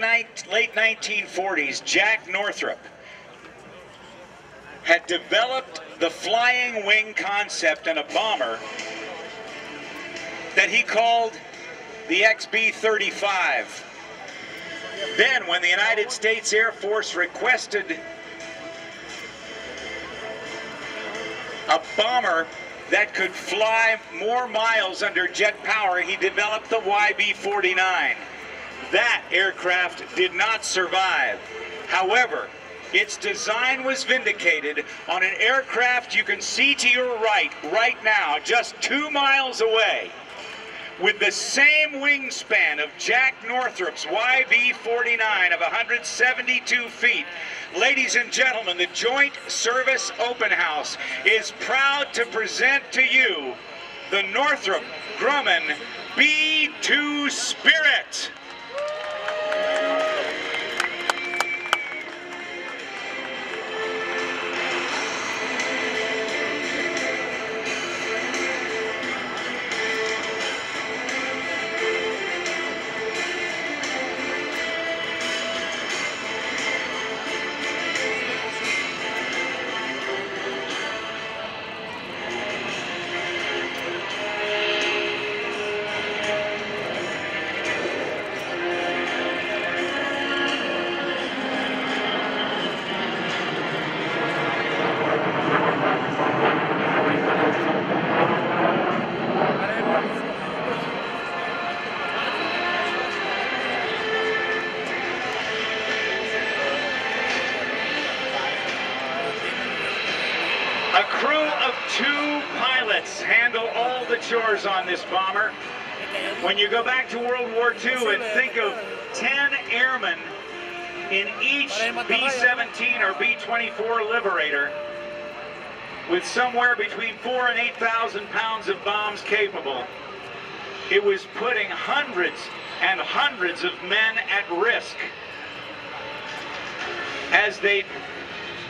late 1940s, Jack Northrup had developed the flying wing concept in a bomber that he called the XB-35. Then, when the United States Air Force requested a bomber that could fly more miles under jet power, he developed the YB-49. That aircraft did not survive. However, its design was vindicated on an aircraft you can see to your right now, just 2 miles away, with the same wingspan of Jack Northrup's YB-49 of 172 feet. Ladies and gentlemen, the Joint Service Open House is proud to present to you the Northrop Grumman B-2 Spirit. A crew of 2 pilots handle all the chores on this bomber. When you go back to World War II and think of 10 airmen in each B-17 or B-24 Liberator, with somewhere between 4,000 and 8,000 pounds of bombs capable, it was putting hundreds and hundreds of men at risk as they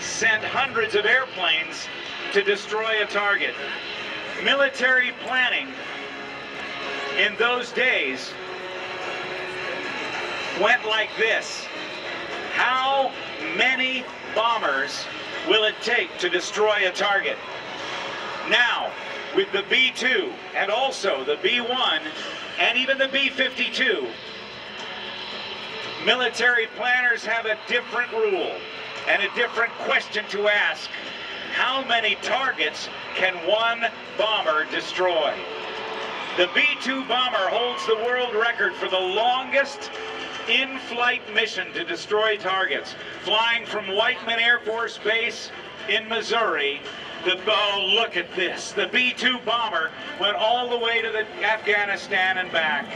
sent hundreds of airplanes to destroy a target. Military planning in those days went like this: how many bombers will it take to destroy a target? Now, with the B-2 and also the B-1 and even the B-52, military planners have a different rule and a different question to ask. How many targets can one bomber destroy? The B-2 bomber holds the world record for the longest in-flight mission to destroy targets, flying from Whiteman Air Force Base in Missouri. Oh, look at this. The B-2 bomber went all the way to Afghanistan and back.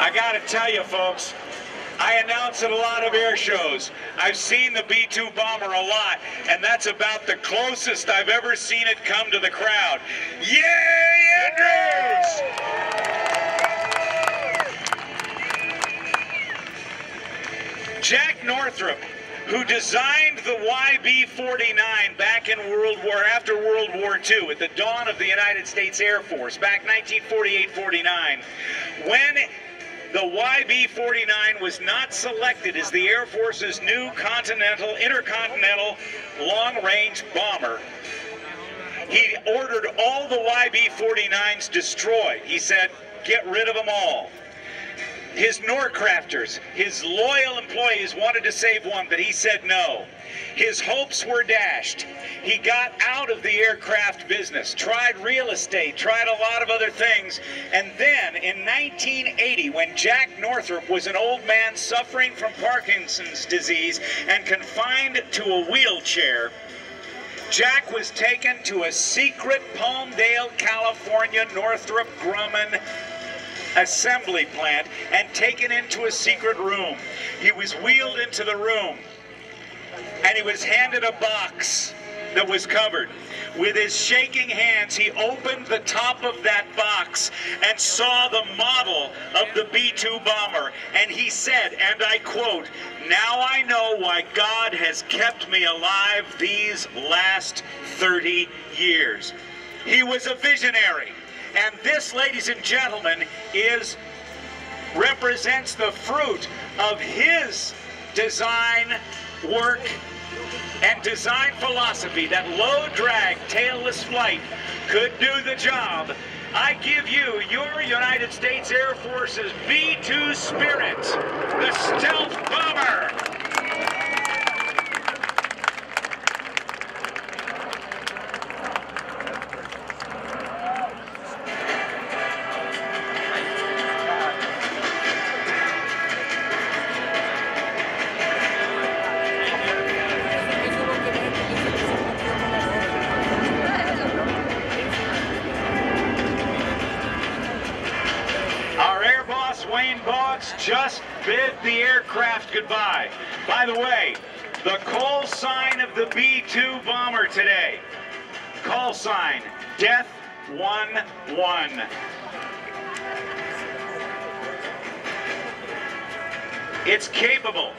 I gotta tell you folks, I announce at a lot of air shows. I've seen the B-2 bomber a lot, and that's about the closest I've ever seen it come to the crowd. Yay, Andrews! Jack Northrop, who designed the YB-49 back in after World War II, at the dawn of the United States Air Force, back 1948-49, when the YB-49 was not selected as the Air Force's new intercontinental long-range bomber, he ordered all the YB-49s destroyed. He said, get rid of them all. His Norcrafters, his loyal employees, wanted to save one, but he said no. His hopes were dashed. He got out of the aircraft business, tried real estate, tried a lot of other things, and then in 1980, when Jack Northrop was an old man suffering from Parkinson's disease and confined to a wheelchair, Jack was taken to a secret Palmdale, California, Northrop Grumman assembly plant and taken into a secret room. He was wheeled into the room and he was handed a box that was covered. With his shaking hands, he opened the top of that box and saw the model of the B-2 bomber. And he said, and I quote, "Now I know why God has kept me alive these last 30 years. He was a visionary. And this, ladies and gentlemen, represents the fruit of his design work and design philosophy, that low drag, tailless flight could do the job. I give you your United States Air Force's B-2 Spirit, the stealth bomber. Just bid the aircraft goodbye. By the way, the call sign of the B-2 bomber today, call sign Death 11. It's capable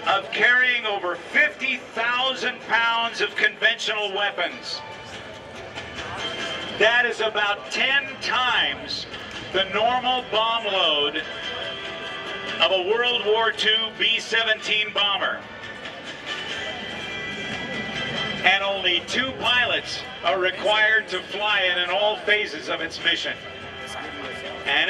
of carrying over 50,000 pounds of conventional weapons. That is about 10 times the normal bomb load of a World War II B-17 bomber. And only 2 pilots are required to fly it in all phases of its mission. And